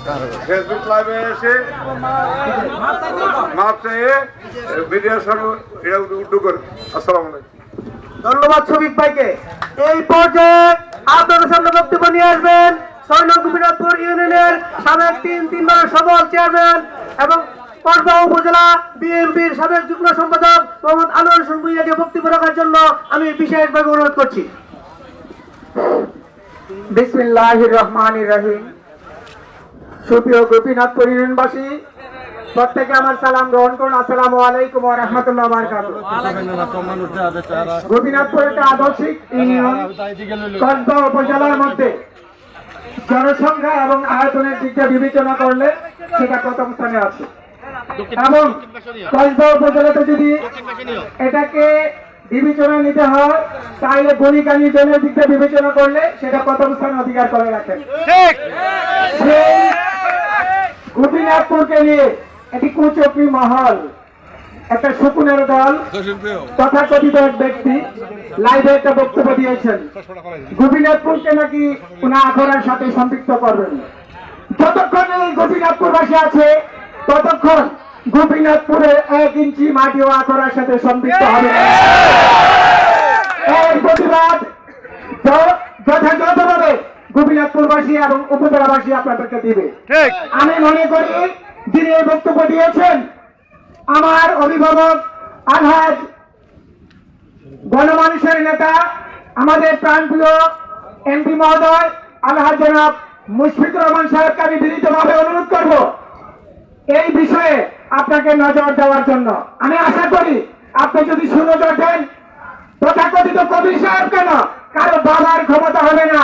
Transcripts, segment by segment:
Facebook লাইভে এসে মাপ চেয়ে মিডিয়ার সামনে এটা উদ্যোগ করে। আসসালামু আলাইকুম। ধন্যবাদ শফিক ভাইকে। এই পর্যায়ে আপনাদের সামনে বক্তব্য নিয়ে আসবেন ৬ নং গোপীনাথপুর ইউনিয়নের সাবেক তিনবারের সফল চেয়ারম্যান এবং কসবা উপজেলা বিএনপির সাবেক যুগ্ম সম্পাদক মোহাম্মদ আনোয়ার হোসেন ভূঁইয়াকে বক্তব্য রাখার জন্য আমি বিশেষভাবে অনুরোধ করছি। বিসমিল্লাহির রহমানির রহিম। সুপ্রিয় গোপীনাথপুর ইউনিয়নবাসী, প্রত্যেকে আমার সালাম গ্রহণ করুন। আসসালামু আলাইকুম ওয়া রাহমাতুল্লাহি ওয়া বারাকাতুহু। গোপীনাথপুর একটা আদর্শিক ইউনিয়ন। কসবা উপজেলার মধ্যে জনসংখ্যা এবং আয়তনের দিকটা বিবেচনা করলে সেটা প্রথম স্থানে আছে এবং কসবা উপজেলাতে যদি এটাকে বিবেচনা নিতে হয় তাহলে গণিকানি জনের দিকটা বিবেচনা করলে সেটা প্রথম স্থানে অধিকার করে রাখেন। সেই গোপীনাথপুরকে নিয়ে একটি কুচক্রী মহল, একটা শকুনের দল, তথাকথিত এক ব্যক্তি লাইভে একটা বক্তব্য দিয়েছেন গোপীনাথপুরকে নাকি উনি আখড়ার সাথে সম্পৃক্ত করবেন। যতক্ষণ এই গোপীনাথপুরবাসী আছে ততক্ষণ গোপীনাথপুরের 1 ইঞ্চি মাটিও আখড়ার সাথে সম্পৃক্ত হবে না। এর প্রতিবাদ যথাযথভাবে গোপীনাথপুরবাসী এবং উপজেলাবাসী আপনাদেরকে দিবে। আমি মনে করি যিনি এই বক্তব্য দিয়েছেন আমার অভিভাবক আলহাজ গণমানুষের নেতা আমাদের প্রাণপ্রিয় এমপি মহোদয় আলহাজ জনাব মুশফিকুর রহমান সাহেবকে আমি বিনীতভাবে অনুরোধ করব এই বিষয়ে আপনাকে নজর দেওয়ার জন্য। আমি আশা করি আপনি যদি সুনজর দেন তথাকথিত কবির সাহেব কেন কারো বাবার ক্ষমতা হবে না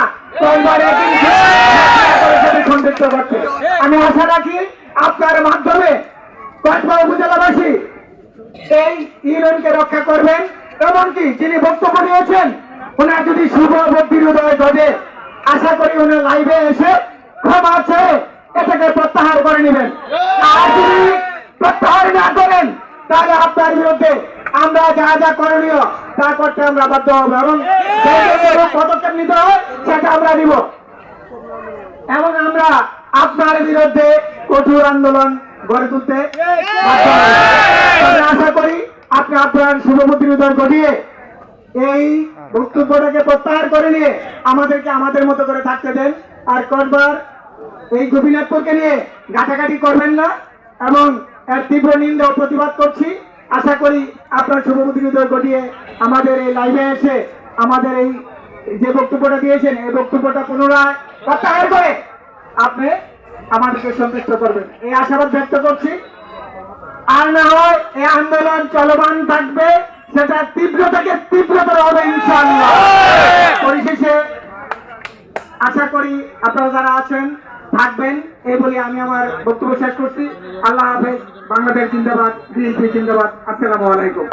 সম্পৃক্ত করতে। আমি আশা রাখি আপনার মাধ্যমে কসবা উপজেলাবাসী এই ইউনিয়নকে রক্ষা করবেন। এমনকি যিনি বক্তব্য দিয়েছেন ওনার যদি শুভ বুদ্ধির উদয় ঘটে আশা করি ওনার লাইভে এসে ক্ষমা চেয়ে এটাকে প্রত্যাহার করে নেবেন। আর যদি প্রত্যাহার না করেন তাহলে আপনার বিরুদ্ধে আমরা যা যা করণীয় তা করতে আমরা বাধ্য হবো এবং পদক্ষেপ নিতে হয় সেটা আমরা নিব এবং আমরা আপনার বিরুদ্ধে কঠোর আন্দোলন গড়ে তুলতে বাধ্য হব। আশা করি আপনি আপনার শুভবুদ্ধির উদয় ঘটিয়ে এই বক্তব্যটাকে প্রত্যাহার করে নিয়ে আমাদেরকে আমাদের মতো করে থাকতে দেন। আর কসবার এই গোপীনাথপুরকে নিয়ে ঘাটাঘাটি করবেন না এবং এর তীব্র নিন্দা ও প্রতিবাদ করছি। আশা করি আপনার শুভবুদ্ধির উদয় ঘটিয়ে আমাদের এই লাইভে এসে আমাদের এই যে বক্তব্যটা দিয়েছেন এই বক্তব্যটা পুনরায় প্রত্যাহার করে আপনি আমাদেরকে সন্তুষ্ট করবেন এই আশাবাদ ব্যক্ত করছি। আর না হয় এই আন্দোলন চলমান থাকবে, সেটা তীব্র থেকে তীব্রতর হবে ইনশাআল্লাহ। পরিশেষে আশা করি আপনারা যারা আছেন থাকবেন এই বলে আমি আমার বক্তব্য শেষ করছি। আল্লাহ হাফেজ। বাংলাদেশ জিন্দাবাদ, বিএনপি জিন্দাবাদ। আসসালামু আলাইকুম।